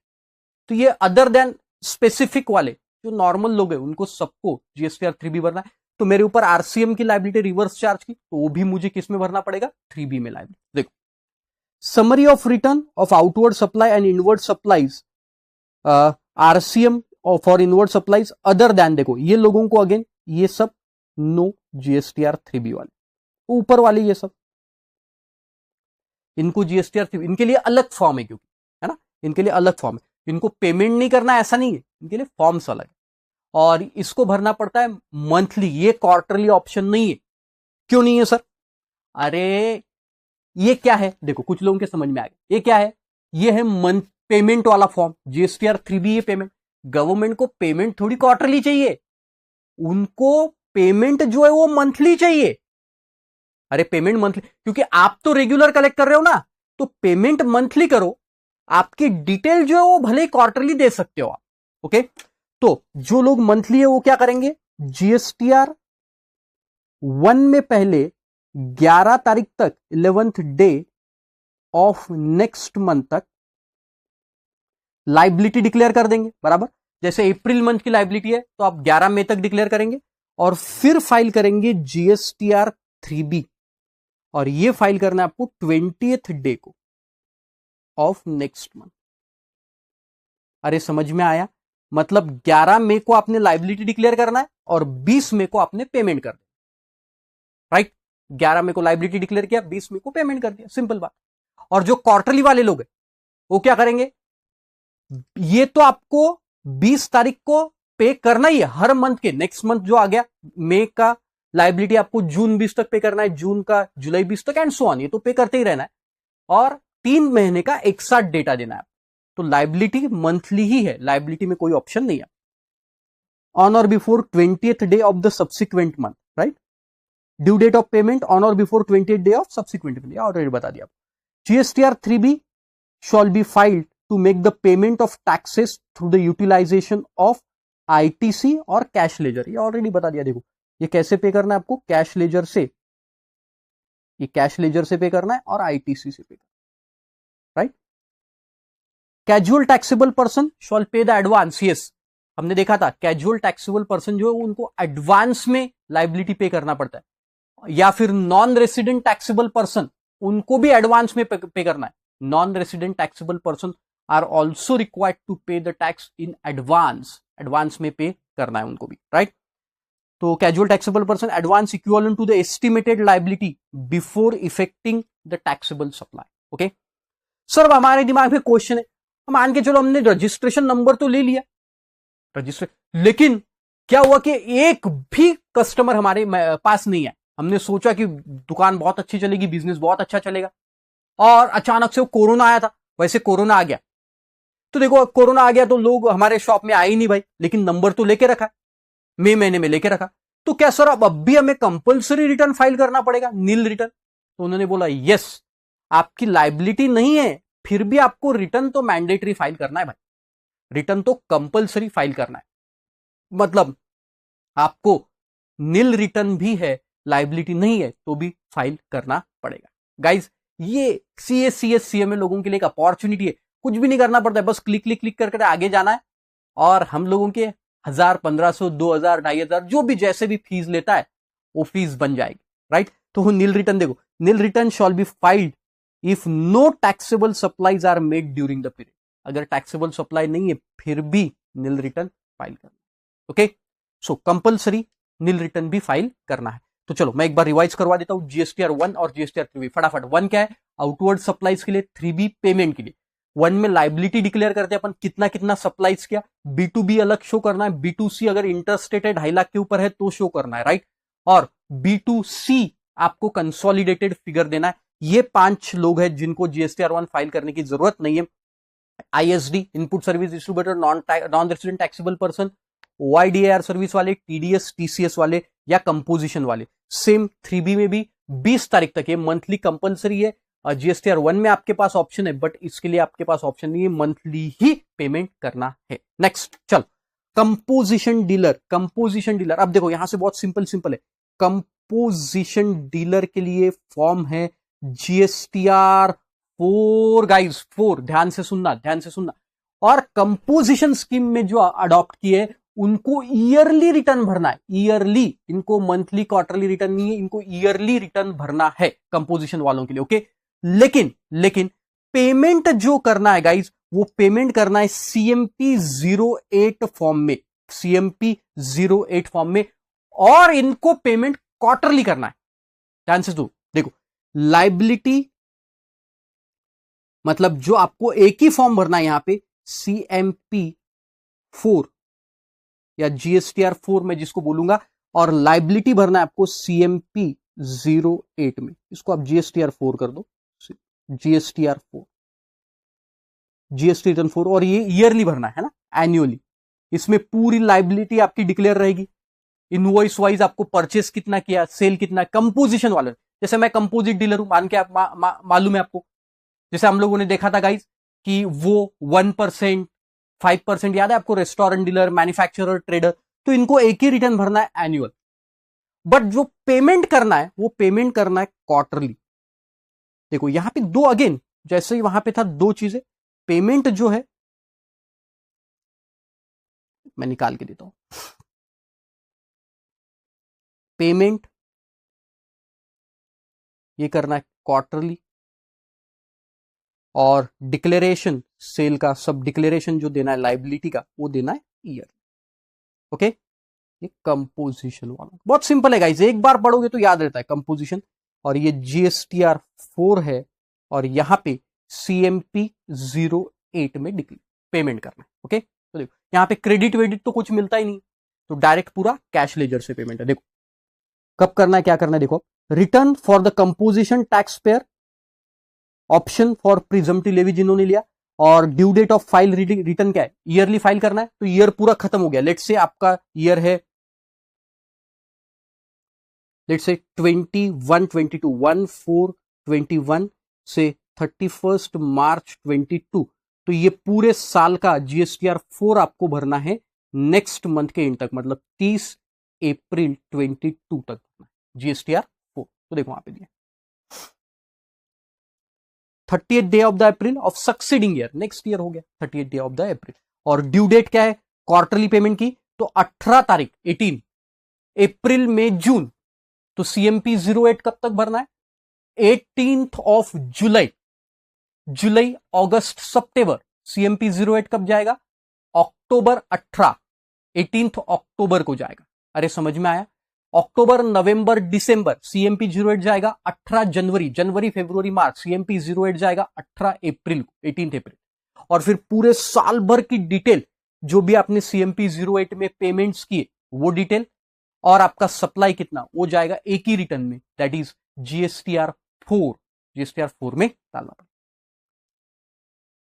तो ये अदर देन स्पेसिफिक वाले जो नॉर्मल लोग हैं, उनको सबको GSTR3B भरना है। तो मेरे ऊपर RCM की लाइबिलिटी रिवर्स चार्ज की, तो वो भी मुझे किस में भरना पड़ेगा? 3B में लाइबिलिटी। देखो, summary of return of outward supply and inward supplies, RCM for inward supplies other than, देखो ये लोगों को अगेन ये सब नो GSTR3B वाले, ऊपर वाले ये सब, इनको GSTR3B, इनके लिए अलग फॉर्म है, क्योंकि है ना, इनके लिए अलग फॉर्म है, इनको पेमेंट नहीं करना ऐसा नहीं है, इनके लिए फॉर्म्स अलग है, और इसको भरना पड़ता है मंथली, ये क्वार्टरली ऑप्शन नहीं है। क्यों नहीं है सर? अरे ये क्या है, देखो कुछ लोगों के समझ में आ गया, ये क्या है, ये है मंथ पेमेंट वाला फॉर्म, GSTR3B ये पेमेंट। गवर्नमेंट को पेमेंट थोड़ी क्वार्टरली चाहिए, उनको पेमेंट जो है वो मंथली चाहिए। अरे पेमेंट मंथली, क्योंकि आप तो रेगुलर कलेक्ट कर रहे हो ना, तो पेमेंट मंथली करो, आपकी डिटेल जो है वो भले क्वार्टरली दे सकते हो आप, ओके। तो जो लोग मंथली है वो क्या करेंगे, GSTR1 में पहले 11 तारीख तक, 11th day of next month तक लाइबिलिटी डिक्लेयर कर देंगे, बराबर। जैसे अप्रैल मंथ की लाइबिलिटी है तो आप 11 मई तक डिक्लेयर करेंगे, और फिर फाइल करेंगे GSTR3B, और ये फाइल करना है आपको 20th डे को ऑफ नेक्स्ट मंथ। अरे समझ में आया? मतलब 11 मई को आपने लाइबिलिटी डिक्लेयर करना है और 20 मई को आपने पेमेंट कर दिया, राइट। 11 मई को लाइबिलिटी डिक्लेयर किया, 20 मई को पेमेंट कर दिया, सिंपल बात। और जो क्वार्टरली वाले लोग हैं वो क्या करेंगे, ये तो आपको 20 तारीख को पे करना ही है हर मंथ के। नेक्स्ट मंथ जो आ गया मई का लाइबिलिटी आपको जून 20 तक पे करना है, जून का जुलाई 20 तक एंड सो ऑन, ये तो पे करते ही रहना है। और 3 महीने का एक साथ डेटा देना है। तो लाइबिलिटी मंथली ही है, लाइबिलिटी में कोई ऑप्शन नहीं है। On or before 20th day of the subsequent month, right. Due date of payment on or before 20th day of subsequent month, already बता दिया। GSTR 3B shall be filed to make the payment of taxes through the utilization of ITC और कैश लेजर, ये ऑलरेडी बता दिया। देखो ये कैसे पे करना है आपको, कैश लेजर से, ये कैश लेजर से पे करना है और ITC से पे करना है, right. Casual taxable person shawl पे द एडवांस, यस हमने देखा था कैजुअल टैक्सेबल पर्सन जो है उनको एडवांस में लाइबिलिटी पे करना पड़ता है, या फिर नॉन रेसिडेंट टैक्सेबल पर्सन उनको भी एडवांस में पे करना है। Non resident taxable person are also required to pay the tax in advance, advance में पे करना है उनको भी, राइट। तो casual taxable person advance equivalent to the estimated liability before effecting the taxable supply, okay. Sir हमारे दिमाग में क्वेश्चन है, मान के चलो हमने रजिस्ट्रेशन नंबर तो ले लिया, लेकिन क्या हुआ कि एक भी कस्टमर हमारे पास नहीं है। हमने सोचा कि दुकान बहुत अच्छी चलेगी, बिजनेस बहुत अच्छा चलेगा, और अचानक से वो कोरोना आया था। वैसे कोरोना आ गया तो देखो, कोरोना आ गया तो लोग हमारे शॉप में आए ही नहीं भाई, लेकिन नंबर तो लेके रखा, मई महीने में लेके रखा। तो क्या सर अब भी हमें कंपलसरी रिटर्न फाइल करना पड़ेगा, नील रिटर्न? तो उन्होंने बोला यस, आपकी लाइबिलिटी नहीं है फिर भी आपको रिटर्न तो मैंडेटरी फाइल करना है भाई, रिटर्न तो कंपलसरी फाइल करना है। मतलब आपको नील रिटर्न भी है, लाइबिलिटी नहीं है तो भी फाइल करना पड़ेगा। गाइज ये CA लोगों के लिए एक अपॉर्चुनिटी है, कुछ भी नहीं करना पड़ता है, बस क्लिक क्लिक क्लिक करके आगे जाना है और हम लोगों के 1000, 1500, 2000, 2500 जो भी जैसे भी फीस लेता है वो फीस बन जाएगी, राइट। तो नील रिटर्न देखो, nil return shall be filed if no taxable supplies are made during the period. अगर टैक्सेबल सप्लाई नहीं है फिर भी नील रिटर्न फाइल करना, okay. So compulsory nil return भी फाइल करना है। तो चलो मैं एक बार रिवाइज करवा देता हूं GSTR 1 और GSTR 3B फटाफट। 1 क्या है, आउटवर्ड सप्लाईज के लिए, 3B पेमेंट के लिए। 1 में लाइबिलिटी डिक्लेयर करते हैं अपन, कितना कितना सप्लाईज किया, B2B अलग शो करना है, B2C अगर इंटरस्टेट है 2.5 लाख के ऊपर है तो शो करना है, राइट। और B2C आपको कंसोलिडेटेड फिगर देना है। ये 5 लोग हैं जिनको GSTR 1 फाइल करने की जरूरत नहीं है। ISD input service distributor, non resident taxable person, OIDAR service वाले, TDS TCS वाले या कंपोजिशन वाले। सेम 3B में भी 20 तारीख तक ये मंथली कंपलसरी है। GSTR 1 में आपके पास ऑप्शन है बट इसके लिए आपके पास ऑप्शन नहीं है, मंथली ही पेमेंट करना है। नेक्स्ट चल, कंपोजिशन डीलर। कंपोजिशन डीलर अब देखो यहां से बहुत सिंपल है। कंपोजिशन डीलर के लिए फॉर्म है GSTR 4 गाइस, 4 ध्यान से सुनना। और कंपोजिशन स्कीम में जो अडॉप्ट किए उनको ईयरली रिटर्न भरना है, ईयरली। इनको मंथली क्वार्टरली रिटर्न नहीं है, इनको ईयरली रिटर्न भरना है कंपोजिशन वालों के लिए, ओके। लेकिन पेमेंट जो करना है गाइस, वो पेमेंट करना है CMP 08 फॉर्म में, CMP 08 फॉर्म में, और इनको पेमेंट क्वार्टरली करना है। ध्यान से देखो, लाइबिलिटी मतलब जो आपको एक ही फॉर्म भरना है यहां पे, CMP 4 या GSTR 4 में जिसको बोलूंगा, और लाइबिलिटी भरना है आपको CMP 08 में। इसको आप GSTR 4 कर दो, GSTR 4, GST रिटर्न 4, और ये ईयरली भरना है ना, एन्युअली। इसमें पूरी लाइबिलिटी आपकी डिक्लेयर रहेगी, इनवॉइस वाइज आपको परचेस कितना किया, सेल कितना। कंपोजिशन वाले, जैसे मैं कंपोजिट डीलर हूं मान के, आप मालूम है आपको, जैसे हम लोगों ने देखा था गाइज कि वो 1%, 5% याद है आपको, रेस्टोरेंट डीलर, मैन्युफैक्चरर, ट्रेडर, तो इनको एक ही रिटर्न भरना है एनुअल। बट जो पेमेंट करना है वो पेमेंट करना है क्वार्टरली। देखो यहां पे दो, अगेन जैसे ही वहां पे था 2 चीजें, पेमेंट जो है मैं निकाल के देता हूं, पेमेंट ये करना है क्वार्टरली, और डिक्लेरेशन सेल का, सब डिक्लेरेशन जो देना है लाइबिलिटी का वो देना है ईयर, ओके। ये कंपोजिशन वाला बहुत सिंपल है गाइस, एक बार पढ़ोगे तो याद रहता है कंपोजिशन। और ये GSTR 4 है, और यहां पे CMP 08 में पेमेंट करना है, ओके। तो देखो यहां पे क्रेडिट वेडिट तो कुछ मिलता ही नहीं, तो डायरेक्ट पूरा कैश लेजर से पेमेंट है। देखो कब करना है, क्या करना है, देखो return for the composition tax payer, option for presumptive levy जिन्होंने लिया, और due date of file return क्या है, ईयरली फाइल करना है, तो ईयर पूरा खत्म हो गया। लेट्स से आपका ईयर है, लेट्स से 21-22 1/4/21 से 31 मार्च 22, तो ये पूरे साल का GSTR 4 आपको भरना है नेक्स्ट मंथ के एंड तक, मतलब 30 अप्रैल 22 तक भरना है GSTR 4। तो देखो वहां पे दिया 30th day of the April of succeeding year, next year हो गया 30th day of the April. और ड्यू डेट क्या है क्वार्टरली पेमेंट की, तो 18 तारीख 18 अप्रैल में जून, तो CMP 08 कब तक भरना है, 18th of July, July August September, CMP 08 कब जाएगा, अक्टूबर 18, 18th अक्टूबर को जाएगा। अरे समझ में आया, अक्टूबर नवंबर दिसंबर CMP 08 जाएगा 18 जनवरी, जनवरी फरवरी मार्च CMP 08 जाएगा 18 अप्रैल को, 18 अप्रैल। और फिर पूरे साल भर की डिटेल जो भी आपने CMP 08 में पेमेंट्स किए वो डिटेल, और आपका सप्लाई कितना वो जाएगा एक ही रिटर्न में, दैट इज GSTR 4, GSTR 4 में डालना पड़ेगा।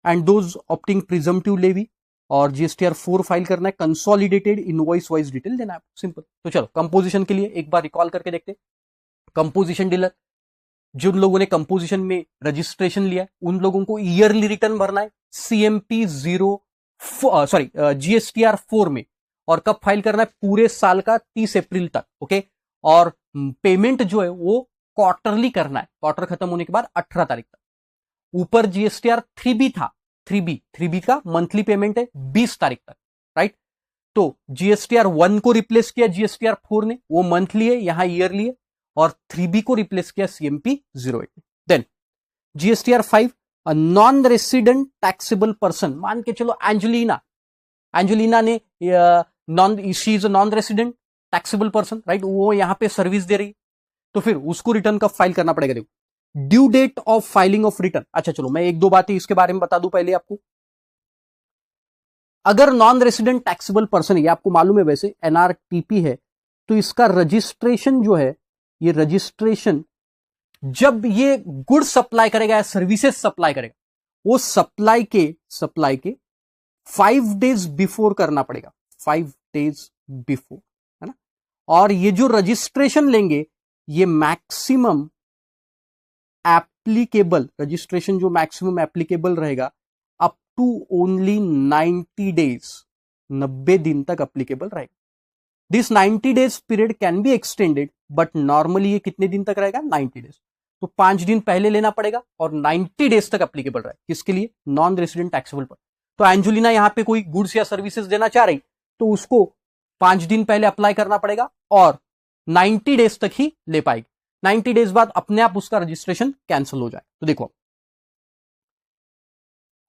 And those opting presumptive levy और GSTR 4 फाइल करना है, कंसोलिडेटेड इनवॉइस वाइज डिटेल देना है, सिंपल। तो चलो कंपोजिशन के लिए एक बार रिकॉल करके देखते हैं। कंपोजिशन डीलर, जिन लोगों ने कंपोजिशन में रजिस्ट्रेशन लिया उन लोगों को ईयरली रिटर्न भरना है CMP 0 सॉरी GSTR 4 में, और कब फाइल करना है, पूरे साल का 30 अप्रैल तक, ओके। और पेमेंट जो है वो क्वार्टरली करना है, क्वार्टर खत्म होने के बाद 18 तारीख तक। ऊपर GSTR 3B था, 3B का मंथली पेमेंट है 20 तारीख तक, राइट। तो GSTR 1 को रिप्लेस किया GSTR 4 ने, वो मंथली है, यहां ईयरली है, और 3B को रिप्लेस किया CMP 08। Then GSTR 5, non resident taxable person, मान के चलो एंजेलिना ने she is a non resident taxable person, right, वो यहां पे सर्विस दे रही, तो फिर उसको रिटर्न कब फाइल करना पड़ेगा, देखो due date of filing of return. अच्छा चलो मैं एक दो बातें इसके बारे में बता दूं पहले आपको। अगर नॉन रेसिडेंट टैक्सेबल पर्सन, ये आपको मालूम है वैसे NRTP है, तो इसका रजिस्ट्रेशन जो है, ये रजिस्ट्रेशन जब ये गुड सप्लाई करेगा या सर्विसेज सप्लाई करेगा, वो सप्लाई के 5 डेज बिफोर करना पड़ेगा, 5 डेज बिफोर, है ना। और ये जो रजिस्ट्रेशन लेंगे, ये मैक्सिमम एप्लीकेबल रजिस्ट्रेशन जो मैक्सिमम एप्लीकेबल रहेगा अप टू ओनली 90 डेज, 90 दिन तक एप्लीकेबल रहेगा। This 90 days period can be extended, but normally ये कितने दिन तक रहेगा, 90 डेज। तो 5 दिन पहले लेना पड़ेगा और 90 डेज तक एप्लीकेबल रहेगा, किसके लिए, नॉन रेसिडेंट टैक्सेबल पर। तो एंजुलिना यहां पे कोई गुड्स या सर्विसेज देना चाह रही, तो उसको 5 दिन पहले अप्लाई करना पड़ेगा और 90 डेज तक ही ले पाएगी। 90 डेज बाद अपने आप उसका रजिस्ट्रेशन कैंसिल हो जाए। तो देखो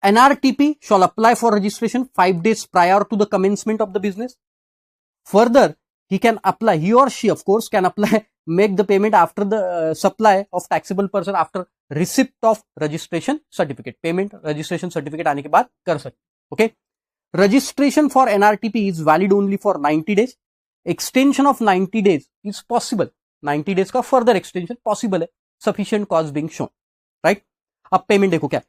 NRTP shall apply for registration 5 days prior to the commencement of the business. Further, he or she of course can apply, make the payment after the supply of taxable person after receipt of registration certificate. Payment registration certificate आने के बाद कर सकते, okay? Registration for NRTP is valid only for 90 days. Extension of 90 days is possible. 90 days का further extension possible है, sufficient cause being shown, right? अब पेमेंट देखो क्या,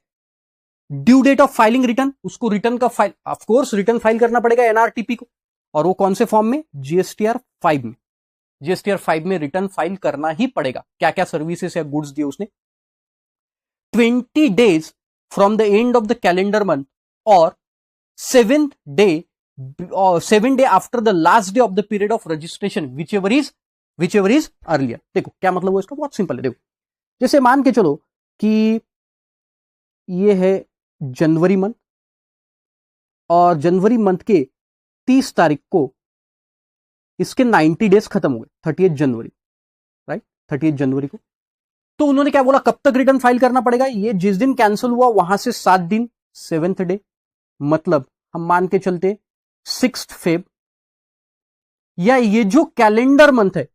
due date of filing return, उसको रिटर्न का file, of course return file करना पड़ेगा NRTP को, और वो कौन से फॉर्म में, GSTR 5 में। GSTR 5 में रिटर्न फाइल करना ही पड़ेगा, क्या क्या सर्विसेज या गुड्स दिए उसने। 20 days from the end of the calendar month और 7 day after the last day of the period of registration, which ever is earlier. देखो क्या मतलब हुआ इसका, बहुत सिंपल है। देखो जैसे मान के चलो कि ये है जनवरी मंथ, और जनवरी मंथ के 30 तारीख को इसके 90 डेज खत्म हो गए, 30 जनवरी, राइट, 30 जनवरी को। तो उन्होंने क्या बोला, कब तक रिटर्न फाइल करना पड़ेगा, ये जिस दिन कैंसिल हुआ वहां से 7 दिन, 7th डे, मतलब हम मान के चलते 6th फेब, या ये जो कैलेंडर मंथ है,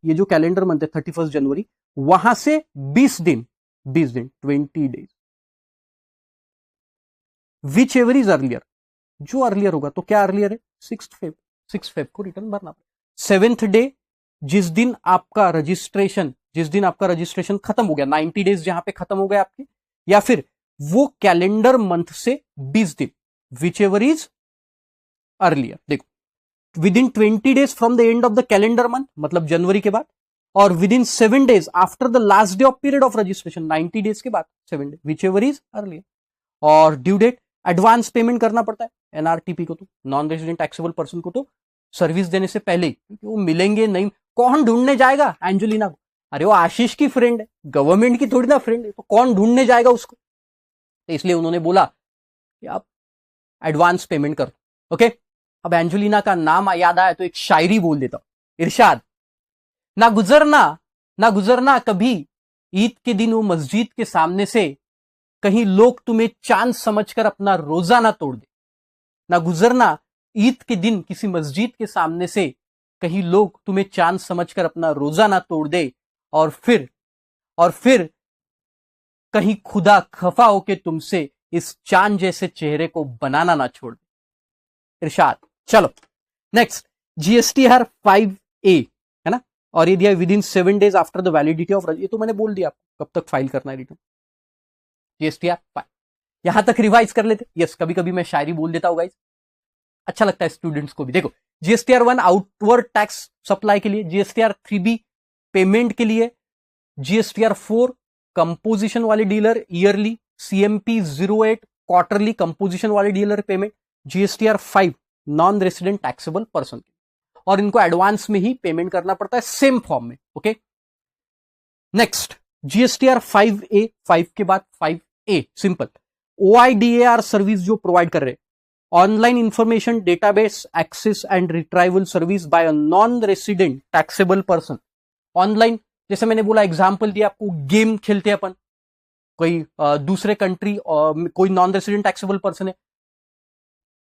31 जनवरी, वहां से 20 दिन, 20 डेज, whichever is earlier, जो अर्लियर होगा, तो क्या अर्लियर है, 6 फेब को रिटर्न भरना पड़ेगा। 7th डे जिस दिन आपका रजिस्ट्रेशन खत्म हो गया, 90 डेज जहां पे खत्म हो गए आपके, या फिर वो कैलेंडर मंथ से 20 दिन, विच एवर इज अर्लियर। देखो, with in 20 days from the end of the calendar month, मतलब जनवरी के बाद, और with in 7 days after the last day of period of registration, 90 days के बाद 7 day, which ever is earlier. और ड्यू डेट, एडवांस पेमेंट करना पड़ता है एनआरटीपी को, तो नॉन रेजिडेंट टैक्सेबल पर्सन को तो सर्विस देने से पहले ही, क्योंकि वो मिलेंगे नहीं, कौन ढूंढने जाएगा एंजेलिना को, अरे वो आशीष की फ्रेंड है, गवर्नमेंट की थोड़ी ना फ्रेंड है, तो कौन ढूंढने जाएगा उसको। तो इसलिए उन्होंने बोला कि आप एडवांस पेमेंट करो। ओके, अब एंजेलिना का नाम याद आया तो एक शायरी बोल देता हूं। इरशाद, ना गुजरना कभी ईद के दिन वो मस्जिद के सामने से, कहीं लोग तुम्हें चांद समझकर अपना रोजा ना तोड़ दे। ना गुजरना ईद के दिन किसी मस्जिद के सामने से, कहीं लोग तुम्हें चांद समझकर अपना रोजा ना तोड़ दे, और फिर कहीं खुदा खफा होके तुमसे इस चांद जैसे चेहरे को बनाना ना छोड़ दे। इरशाद। चलो नेक्स्ट, जीएसटीआर 5A है ना, और ये दिया with in 7 days after the validity of, ये तो मैंने बोल दिया आपको कब तक फाइल करना है रिटर्न। जीएसटीआर 5 यहां तक रिवाइज कर लेते। यस, कभी कभी मैं शायरी बोल देता हूं गाइस, अच्छा लगता है स्टूडेंट्स को भी। देखो, जीएसटीआर 1 आउटवर्ड टैक्स सप्लाई के लिए, जीएसटीआर 3B पेमेंट के लिए, जीएसटीआर 4 कंपोजिशन वाले dealer yearly, CMP 08 quarterly composition वाले dealer payment, GSTR 5 non resident taxable person, और इनको एडवांस में ही पेमेंट करना पड़ता है सेम फॉर्म में। ओके, नेक्स्ट जीएसटीआर 5A, 5 के बाद 5A सिंपल, OIDAR सर्विस जो प्रोवाइड कर रहे, online information database access and retrieval service by a non resident taxable person. Online, जैसे मैंने बोला एग्जांपल दिया आपको, गेम खेलते हैं अपन, कोई दूसरे कंट्री और कोई नॉन रेसिडेंट टैक्सेबल पर्सन है,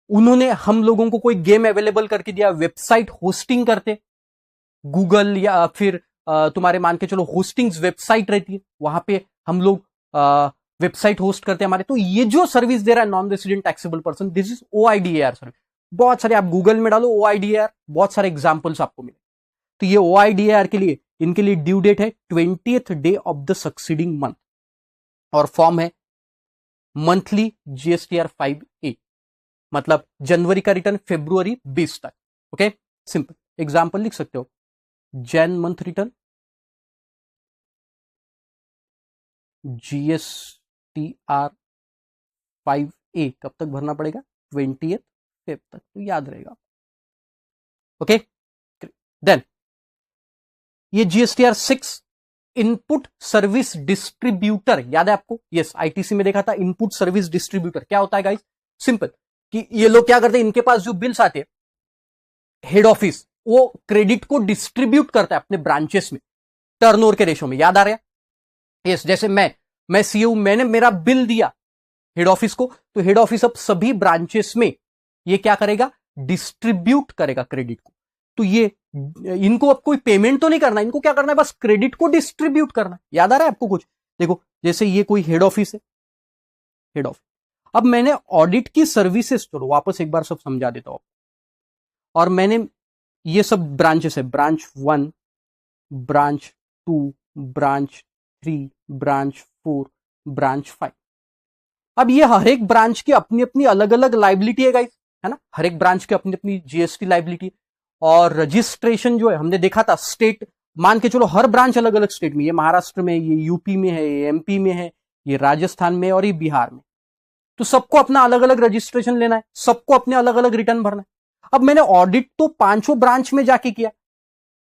उन्होंने हम लोगों को कोई गेम अवेलेबल करके दिया, वेबसाइट होस्टिंग करते, गूगल या फिर तुम्हारे मान के चलो होस्टिंग्स वेबसाइट रहती है, वहां पे हम लोग वेबसाइट होस्ट करते हैं हमारे, तो ये जो सर्विस दे रहा है non resident taxable person, this is OIDAR service. बहुत सारे, आप गूगल में डालो OIDAR, बहुत सारे एग्जांपल्स आपको मिले। तो ये OIDAR के लिए, इनके लिए ड्यू डेट है 20th day of the succeeding month, और फॉर्म है मंथली जीएसटीआर 5A, मतलब जनवरी का रिटर्न फरवरी 20 तक। ओके, सिंपल एग्जांपल लिख सकते हो, Jain month return GSTR 5A कब तक भरना पड़ेगा, 20th फेब तक, तो याद रहेगा। ओके, देन ये जीएसटीआर 6 इनपुट सर्विस डिस्ट्रीब्यूटर, याद है आपको, यस आईटीसी में देखा था इनपुट सर्विस डिस्ट्रीब्यूटर क्या होता है गाइस। सिंपल, कि ये लोग क्या करते हैं, इनके पास जो बिल्स आते हैं, हेड ऑफिस वो क्रेडिट को डिस्ट्रीब्यूट करता है अपने ब्रांचेस में टर्नओवर के रेशो में, याद आ रहा है। यस, जैसे मैं सीईओ, मैंने मेरा बिल दिया हेड ऑफिस को, तो हेड ऑफिस अब सभी ब्रांचेस में ये क्या करेगा, डिस्ट्रीब्यूट करेगा क्रेडिट को। तो ये इनको अब कोई पेमेंट तो नहीं करना, इनको क्या करना है, बस क्रेडिट को डिस्ट्रीब्यूट करना। याद आ रहा है आपको कुछ। देखो, जैसे ये कोई हेड ऑफिस है, हेड ऑफिस, अब मैंने ऑडिट की सर्विसेज, चलो वापस एक बार सब समझा देता हूं, और मैंने ये सब ब्रांचेस है, branch 1, branch 2, branch 3, branch 4, branch 5। अब ये हर एक ब्रांच की अपनी अपनी अलग अलग लाइबिलिटी है गाइस, है ना, हर एक ब्रांच की अपनी अपनी जीएसटी लाइबिलिटी। और रजिस्ट्रेशन जो है हमने देखा था, स्टेट मान के चलो हर ब्रांच अलग अलग स्टेट में, ये महाराष्ट्र में, ये यूपी में है, ये एमपी में है, ये राजस्थान में और ये बिहार में, तो सबको अपना अलग अलग रजिस्ट्रेशन लेना है, सबको अपने अलग अलग रिटर्न भरना है। अब मैंने ऑडिट तो 5 ब्रांच में जाके किया,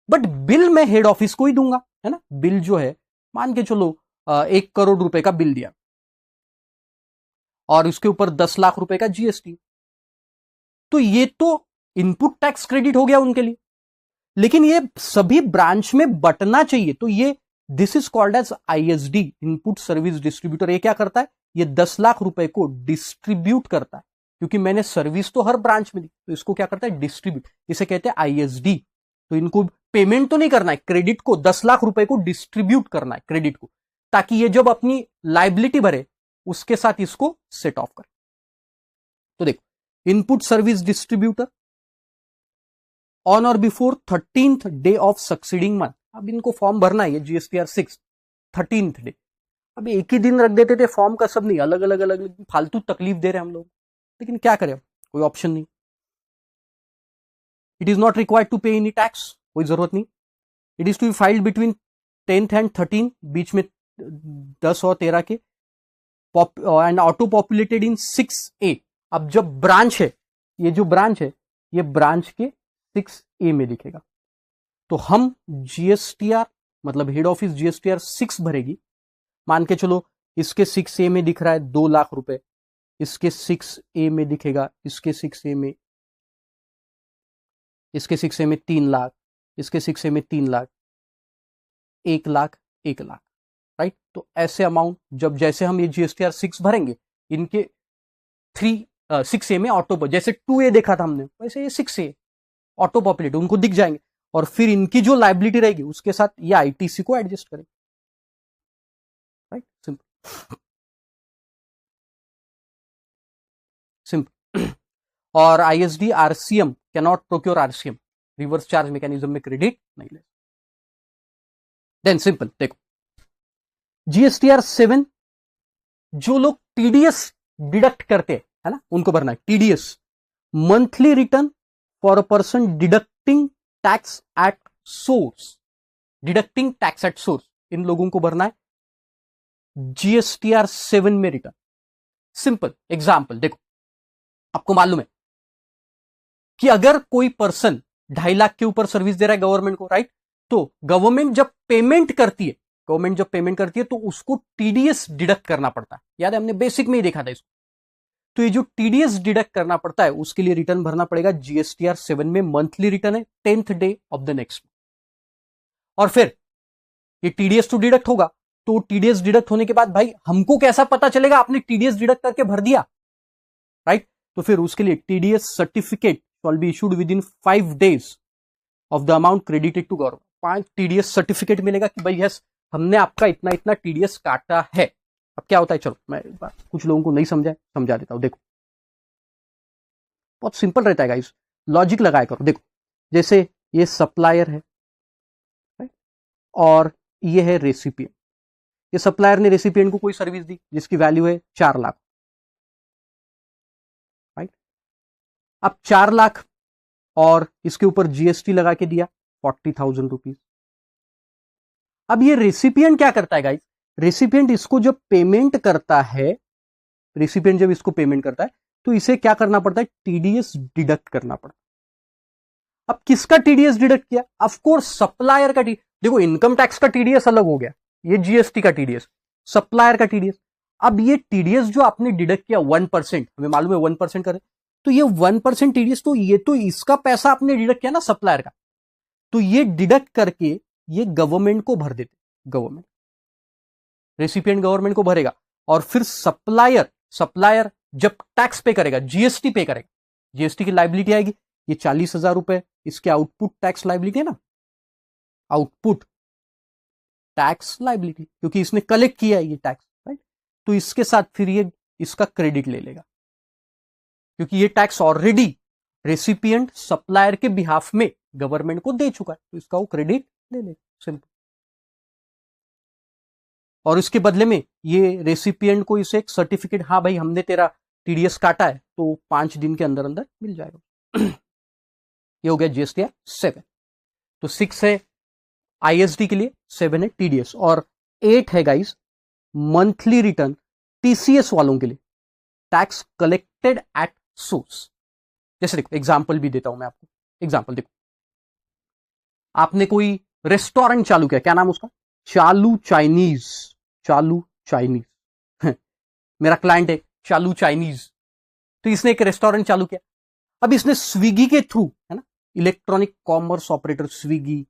बट बिल मैं हेड ऑफिस को ही दूंगा, है ना। बिल जो है मान के चलो 1 करोड़ रुपए का बिल दिया और उसके ऊपर 10 लाख रुपए का जीएसटी, तो ये तो इनपुट टैक्स क्रेडिट हो गया उनके लिए, लेकिन ये सभी ब्रांच में बंटना चाहिए। तो ये this is called as ISD, input service distributor. ये क्या करता है, ये 10 लाख रुपए को डिस्ट्रीब्यूट करता है, क्योंकि मैंने सर्विस तो हर ब्रांच में दी, तो इसको क्या करता है, डिस्ट्रीब्यूट, इसे कहते हैं आईएसडी। तो इनको पेमेंट तो नहीं करना है, क्रेडिट को 10 लाख रुपए को डिस्ट्रीब्यूट करना है क्रेडिट को, ताकि ये जब अपनी लाइबिलिटी भरे उसके साथ इसको सेट ऑफ करे। तो देखो, input service distributor on or before 13th day of succeeding month. अब इनको फॉर्म भरना है, GSTR 6 13th डे। अब एक ही दिन रख देते थे फॉर्म का, सब नहीं, अलग अलग अलग अलग, फालतू तकलीफ दे रहे हम लोग, लेकिन क्या करें, कोई ऑप्शन नहीं। It is not required to pay any tax, कोई जरूरत नहीं। It is to be filed between 10th and 13, बीच में 10 और 13 के, and auto populated in 6A। अब जब ब्रांच है, ये जो ब्रांच है, ये ब्रांच के 6A में दिखेगा। तो हम GSTR मतलब हेड ऑफिस GSTR 6 भरेगी। मान के चलो इसके 6A में दिख रहा है 2 लाख रुपए, इसके 6A में दिखेगा, इसके 6A में, इसके 6A में 3 लाख, इसके 6A में 3 लाख, 1 लाख, 1 लाख, राइट। तो ऐसे अमाउंट जब जैसे हम ये GSTR 6 भरेंगे, इनके 6A में ऑटो, जैसे 2A देखा था हमने, वैसे ये 6A ऑटो पॉपुलेट उनको दिख जाएंगे, और फिर इनकी जो लाइबिलिटी रहेगी उसके साथ ये ITC को एडजस्ट करेंगे, राइट। Simple simple. और ISD RCM cannot procure RCM, reverse charge mechanism में क्रेडिट नहीं ले। देन सिंपल देखो, GSTR 7 जो लोग TDS डिडक्ट करते हैं, है ना, उनको भरना है TDS, monthly return for a person deducting tax at source, deducting tax at source, इन लोगों को भरना है GSTR 7 में रिटर्न। सिंपल एग्जाम्पल देखो, आपको मालूम है कि अगर कोई पर्सन 2.5 लाख के ऊपर सर्विस दे रहा है गवर्नमेंट को, राइट, तो गवर्नमेंट जब पेमेंट करती है, तो उसको TDS डिडक्ट करना पड़ता है। याद है, हमने बेसिक में ही देखा था इसको। तो ये जो TDS डिडक्ट करना पड़ता है, उसके लिए रिटर्न भरना पड़ेगा GSTR 7 में। मंथली रिटर्न है 10th day of the next. और फिर ये TDS तो डिडक्ट होगा, तो TDS डिडक्ट होने के बाद भाई हमको कैसा पता चलेगा आपने TDS डिडक्ट करके भर दिया, राइट। तो फिर उसके लिए TDS certificate shall be issued within 5 days of the amount credited to government. 5 TDS certificate मिलेगा कि भाई यस, हमने आपका इतना इतना TDS काटा है। अब क्या होता है, चलो मैं कुछ लोगों को नहीं समझा देता हूं। देखो बहुत सिंपल रहता है गाइस, लॉजिक लगाया करो। देखो जैसे ये सप्लायर है, और ये है रेसिपिएंट। ये सप्लायर ने रेसिपिएंट को कोई सर्विस दी जिसकी वैल्यू है 4 लाख, राइट। अब 4 लाख और इसके ऊपर GST लगा के दिया 40,000 रुपीज। अब ये रेसिपिएंट क्या करता है गाइस, रेसिपिएंट इसको जब पेमेंट करता है, तो इसे क्या करना पड़ता है, TDS डिडक्ट करना पड़ता है। अब किसका TDS डिडक्ट किया, ऑफ कोर्स सप्लायर का। देखो इनकम टैक्स का TDS अलग हो गया, ये GST का TDS, सप्लायर का TDS। अब ये TDS जो आपने डिडक्ट किया 1%, हमें मालूम है 1% करें, तो ये 1% TDS, तो ये तो इसका पैसा आपने डिडक्ट किया ना सप्लायर का, तो ये डिडक्ट करके ये गवर्नमेंट को भर देते, गवर्नमेंट, रेसिपिएंट गवर्नमेंट को भरेगा। और फिर सप्लायर जब टैक्स पे करेगा, GST पे करेगा, GST की लाइबिलिटी आएगी, ये 40,000 रुपए इसके आउटपुट टैक्स लाइबिलिटी है ना, आउटपुट टैक्स लाइबिलिटी, क्योंकि इसने कलेक्ट किया है ये टैक्स, राइट। तो इसके साथ फिर ये इसका क्रेडिट ले लेगा, क्योंकि ये टैक्स ऑलरेडी रेसिपिएंट सप्लायर के बिहाफ में गवर्नमेंट को दे चुका है, तो इसका वो क्रेडिट ले लेगा, सिंपल। और इसके बदले में ये रेसिपिएंट को इसे एक सर्टिफिकेट, हाँ भाई हमने तेरा TDS काटा है, तो 5 दिन के अंदर अंदर मिल जाएगा। ये हो गया GSTR 7। तो 6 है ISD के लिए, 7 है TDS, और 8 है गाइस मंथली रिटर्न TCS वालों के लिए, टैक्स कलेक्टेड एट सोर्स। जैसे देखो एग्जांपल भी देता हूं मैं आपको, एग्जांपल देखो, आपने कोई रेस्टोरेंट चालू किया, क्या नाम उसका, चालू चाइनीज मेरा क्लाइंट है चालू चाइनीज। तो इसने एक रेस्टोरेंट चालू किया। अब इसने स्विगी के थ्रू, है ना, इलेक्ट्रॉनिक कॉमर्स ऑपरेटर स्विगी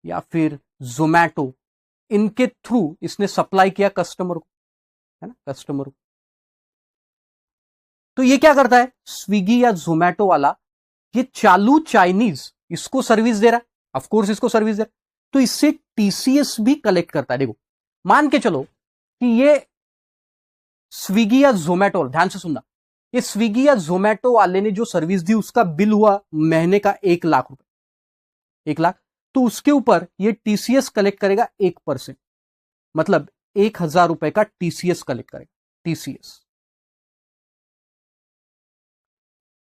या फिर जोमैटो, इनके थ्रू इसने सप्लाई किया कस्टमर को, है ना, कस्टमर को। तो ये क्या करता है, स्विगी या जोमैटो वाला, ये चालू चाइनीज इसको सर्विस दे रहा है, ऑफ कोर्स इसको सर्विस दे रहा है, तो इससे TCS भी कलेक्ट करता है। देखो मान के चलो कि ये स्विगी या जोमैटो, ध्यान से सुनना, ये स्विगी या जोमेटो वाले ने जो सर्विस दी उसका बिल हुआ महीने का 1 लाख रुपए, 1 लाख। तो उसके ऊपर ये टीसीएस कलेक्ट करेगा 1%, मतलब 1,000 रुपए का टीसीएस कलेक्ट करेगा।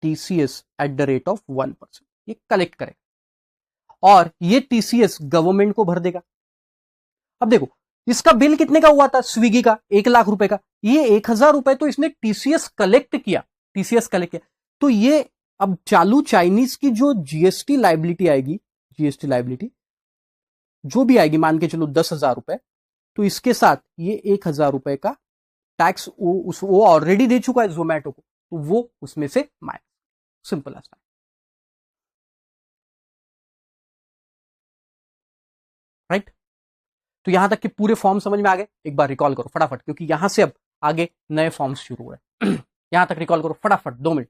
TCS at the rate of 1%, ये कलेक्ट करेगा और ये टीसीएस गवर्नमेंट को भर देगा। अब देखो इसका बिल कितने का हुआ था स्विगी का, 1 लाख रुपए का। ये 1,000 रुपए तो इसने टीसीएस कलेक्ट किया, तो ये अब चालू चाइनीज की जो जीएसटी लाइबिलिटी आएगी, जीएसटी लाइबिलिटी जो भी आएगी, मान के चलो 10,000 रुपए, तो इसके साथ ये 1,000 रुपए का टैक्स वो ऑलरेडी दे चुका है जोमेटो को, तो वो उसमें से minus. Simple as that, right. तो यहां तक के पूरे फॉर्म समझ में आ गए। एक बार रिकॉल करो फटाफट, क्योंकि यहां से अब आगे नए फॉर्म्स शुरू हुए। यहां तक रिकॉल करो फटाफट, 2 मिनट।